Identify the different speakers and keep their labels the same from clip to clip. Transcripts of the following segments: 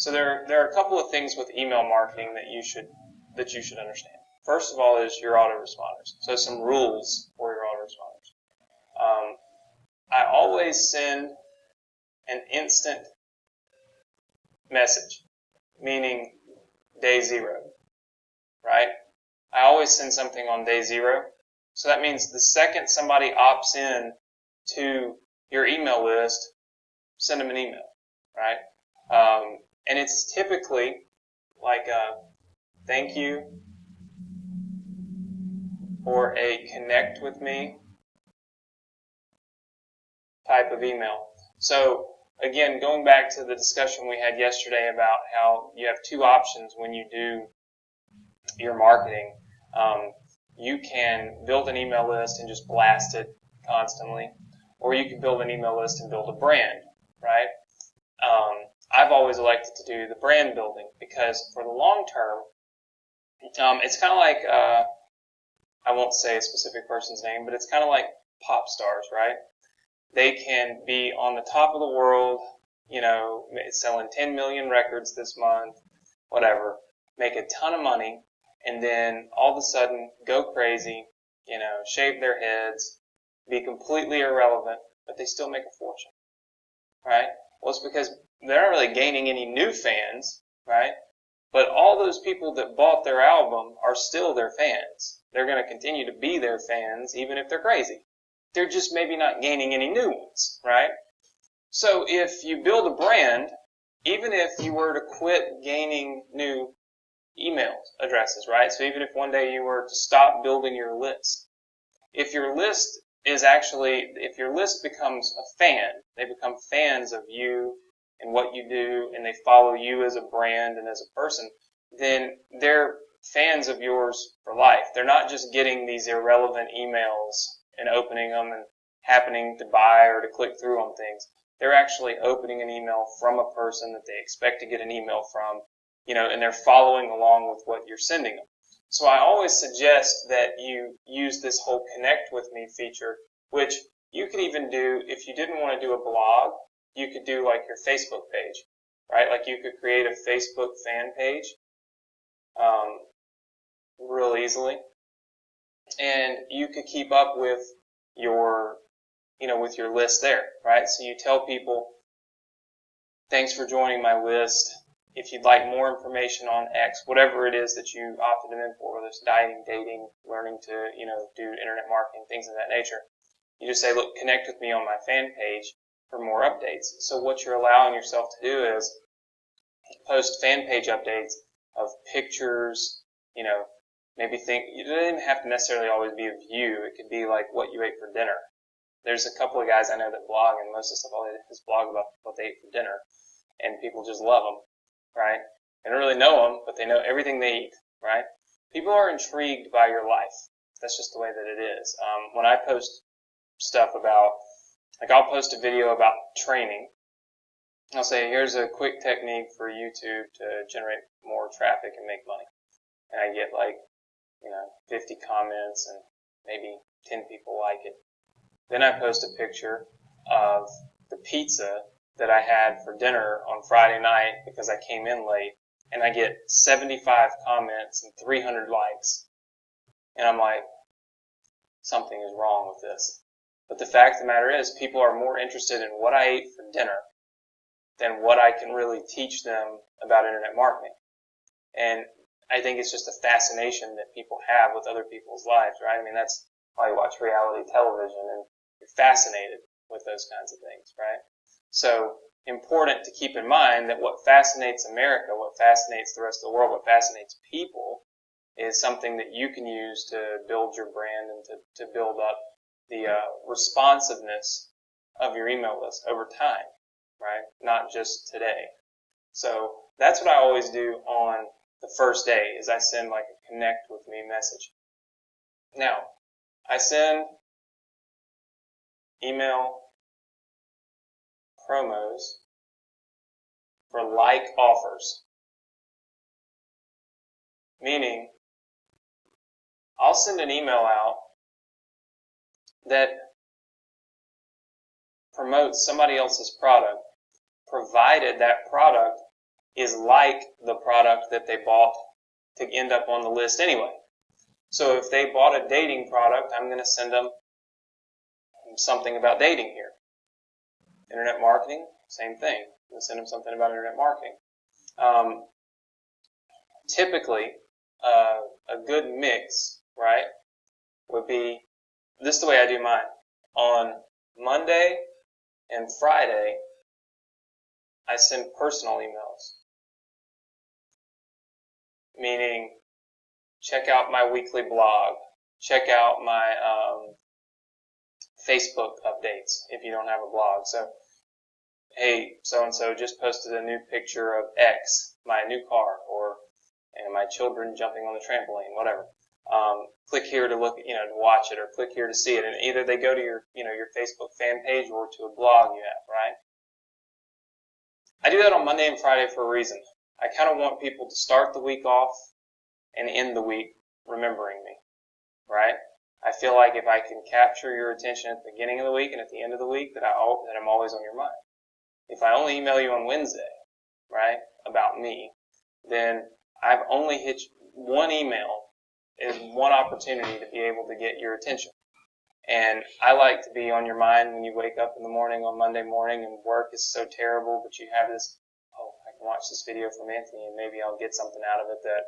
Speaker 1: So there are a couple of things with email marketing that you should understand. First of all is your autoresponders. So some rules for your autoresponders. I always send an instant message, meaning day 0, right? I always send something on day 0. So that means the second somebody opts in to your email list, send them an email, right? And it's typically like a thank you or a connect with me type of email. So again, going back to the discussion we had yesterday about how you have 2 options when you do your marketing. You can build an email list and just blast it constantly, or you can build an email list and build a brand, right? I've always elected to do the brand building because for the long term, it's kind of like, I won't say a specific person's name, but it's kind of like pop stars, right? They can be on the top of the world, selling 10 million records this month, whatever, make a ton of money, and then all of a sudden go crazy, shave their heads, be completely irrelevant, but they still make a fortune, right? Well, it's because they're not really gaining any new fans, right? But all those people that bought their album are still their fans. They're going to continue to be their fans even if they're crazy. They're just maybe not gaining any new ones, right? So if you build a brand, even if you were to quit gaining new email addresses, right? So even if one day you were to stop building your list, if your list becomes a fan, they become fans of you and what you do, and they follow you as a brand and as a person, then they're fans of yours for life. They're not just getting these irrelevant emails and opening them and happening to buy or to click through on things. They're actually opening an email from a person that they expect to get an email from, and they're following along with what you're sending them. So I always suggest that you use this whole connect with me feature, which you could even do if you didn't want to do a blog. You could do like your Facebook page, right? Like you could create a Facebook fan page real easily, and you could keep up with your list there, right? So you tell people, thanks for joining my list. If you'd like more information on X, whatever it is that you opted them in for, whether it's dieting, dating, learning to, do internet marketing, things of that nature, you just say, look, connect with me on my fan page for more updates. So what you're allowing yourself to do is post fan page updates of pictures, maybe it doesn't even have to necessarily always be of you. It could be like what you ate for dinner. There's a couple of guys I know that blog, and most of the stuff all they do is blog about what they ate for dinner, and people just love them, right? They don't really know them, but they know everything they eat, right? People are intrigued by your life. That's just the way that it is. When I post stuff about, I'll post a video about training. I'll say, here's a quick technique for YouTube to generate more traffic and make money. And I get 50 comments and maybe 10 people like it. Then I post a picture of the pizza that I had for dinner on Friday night because I came in late, and I get 75 comments and 300 likes. And I'm like, something is wrong with this. But the fact of the matter is, people are more interested in what I ate for dinner than what I can really teach them about internet marketing. And I think it's just a fascination that people have with other people's lives, right? I mean, that's why you watch reality television, and you're fascinated with those kinds of things, right? So important to keep in mind that what fascinates America, what fascinates the rest of the world, what fascinates people is something that you can use to build your brand and to build up the responsiveness of your email list over time, right? Not just today. So that's what I always do on the first day, is I send like a connect with me message. Now, I send email promos for like offers. Meaning, I'll send an email out that promotes somebody else's product, provided that product is like the product that they bought to end up on the list anyway. So if they bought a dating product, I'm going to send them something about dating here. Internet marketing, same thing. I'm going to send them something about internet marketing. Typically, a good mix, right, would be, this is the way I do mine. On Monday and Friday, I send personal emails. Meaning, check out my weekly blog. Check out my Facebook updates if you don't have a blog. So, hey, so-and-so just posted a new picture of X, my new car, or my children jumping on the trampoline, whatever. Click here to look, to watch it, or click here to see it. And either they go to your Facebook fan page or to a blog you have, right? I do that on Monday and Friday for a reason. I kind of want people to start the week off and end the week remembering me, right? I feel like if I can capture your attention at the beginning of the week and at the end of the week, that I'm always on your mind. If I only email you on Wednesday, right, about me, then I've only hit one email is one opportunity to be able to get your attention. And I like to be on your mind when you wake up in the morning on Monday morning and work is so terrible, but you have this, I can watch this video from Anthony and maybe I'll get something out of it that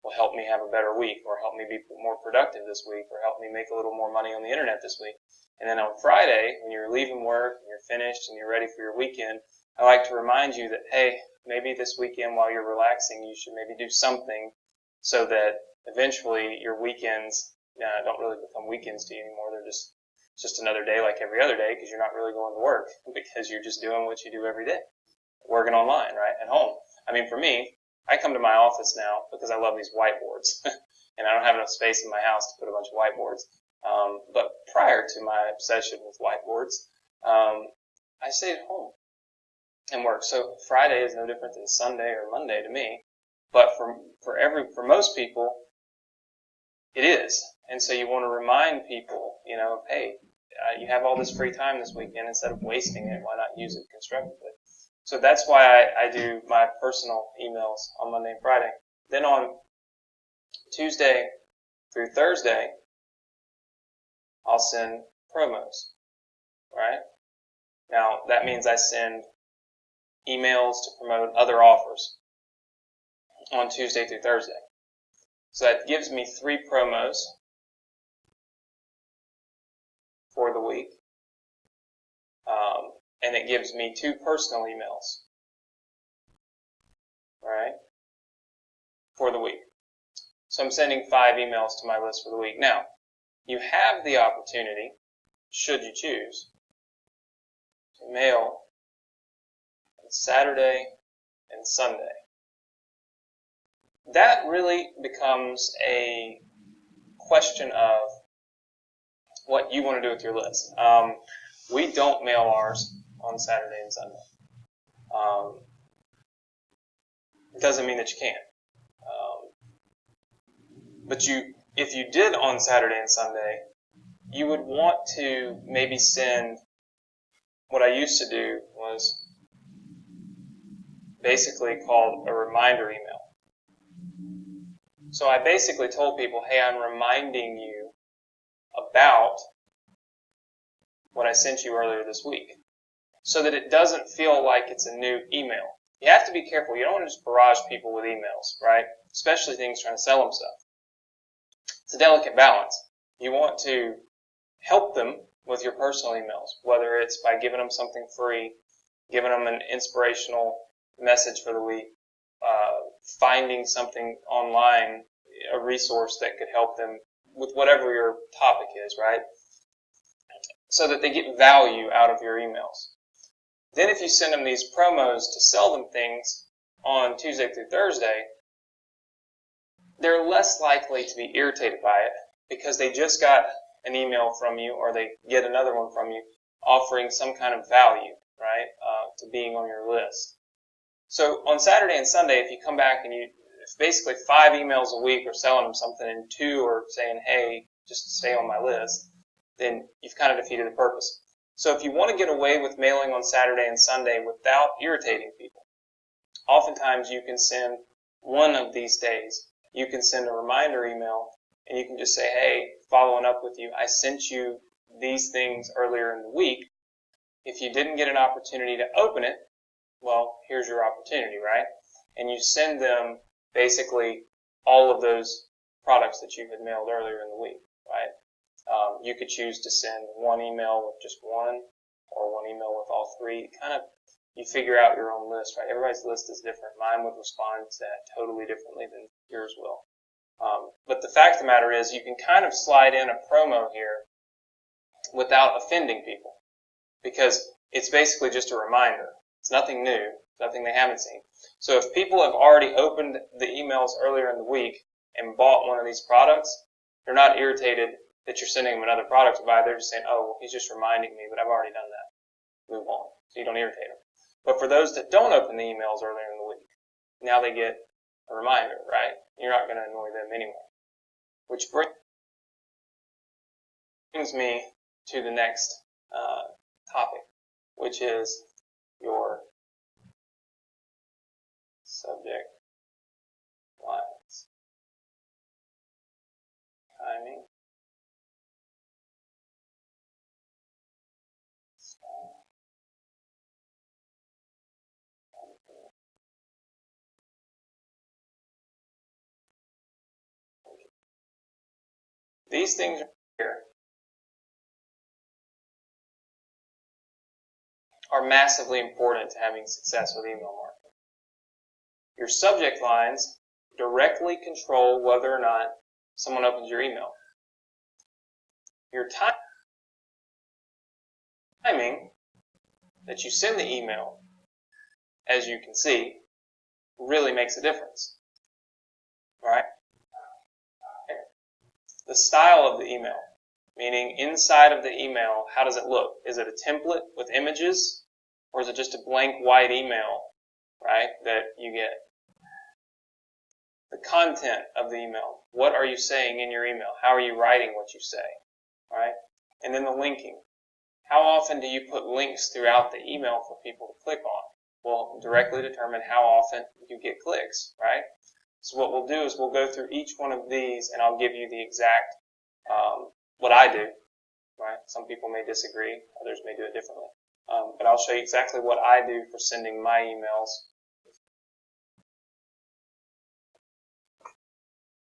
Speaker 1: will help me have a better week, or help me be more productive this week, or help me make a little more money on the internet this week. And then on Friday, when you're leaving work and you're finished and you're ready for your weekend, I like to remind you that, hey, maybe this weekend while you're relaxing, you should maybe do something so that eventually your weekends don't really become weekends to you anymore. They're just another day like every other day, because you're not really going to work, because you're just doing what you do every day, working online, right, at home. I mean, for me, I come to my office now because I love these whiteboards, and I don't have enough space in my house to put a bunch of whiteboards. But prior to my obsession with whiteboards, I stayed at home and worked. So Friday is no different than Sunday or Monday to me, but for most people, it is. And so you want to remind people, hey, you have all this free time this weekend. Instead of wasting it, why not use it constructively? So that's why I do my personal emails on Monday and Friday. Then on Tuesday through Thursday, I'll send promos, right? Now, that means I send emails to promote other offers on Tuesday through Thursday. So that gives me 3 promos for the week. And it gives me 2 personal emails, right, for the week. So I'm sending 5 emails to my list for the week. Now, you have the opportunity, should you choose, to mail on Saturday and Sunday. That really becomes a question of what you want to do with your list. We don't mail ours on Saturday and Sunday. It doesn't mean that you can't. But if you did on Saturday and Sunday, you would want to maybe send, what I used to do was basically called a reminder email. So I basically told people, hey, I'm reminding you about what I sent you earlier this week, so that it doesn't feel like it's a new email. You have to be careful. You don't want to just barrage people with emails, right? Especially things trying to sell them stuff. It's a delicate balance. You want to help them with your personal emails, whether it's by giving them something free, giving them an inspirational message for the week, finding something online, a resource that could help them with whatever your topic is, right? So that they get value out of your emails. Then if you send them these promos to sell them things on Tuesday through Thursday, they're less likely to be irritated by it because they just got an email from you, or they get another one from you offering some kind of value, right, to being on your list. So on Saturday and Sunday, if you come back and if basically 5 emails a week are selling them something and 2 are saying, hey, just stay on my list, then you've kind of defeated the purpose. So if you want to get away with mailing on Saturday and Sunday without irritating people, oftentimes you can send one of these days. You can send a reminder email, and you can just say, hey, following up with you, I sent you these things earlier in the week. If you didn't get an opportunity to open it, well, here's your opportunity, right? And you send them basically all of those products that you had mailed earlier in the week, right? You could choose to send one email with just one, or one email with all three. You figure out your own list, right? Everybody's list is different. Mine would respond to that totally differently than yours will. But the fact of the matter is, you can kind of slide in a promo here without offending people, because it's basically just a reminder. It's nothing new, nothing they haven't seen. So if people have already opened the emails earlier in the week and bought one of these products, they're not irritated that you're sending them another product to buy. They're just saying, oh, well, he's just reminding me, but I've already done that. Move on. So you don't irritate them. But for those that don't open the emails earlier in the week, now they get a reminder, right? You're not going to annoy them anyway. Which brings me to the next topic, which is your subject lines. Timing. These things here are massively important to having success with email marketing. Your subject lines directly control whether or not someone opens your email. Your timing that you send the email, as you can see, really makes a difference. Right? The style of the email, meaning inside of the email, how does it look? Is it a template with images, or is it just a blank white email, right, that you get? The content of the email. What are you saying in your email? How are you writing what you say? Right? And then the linking. How often do you put links throughout the email for people to click on? Will directly determine how often you get clicks, right? So what we'll do is we'll go through each one of these, and I'll give you the exact, what I do, right? Some people may disagree, others may do it differently. But I'll show you exactly what I do for sending my emails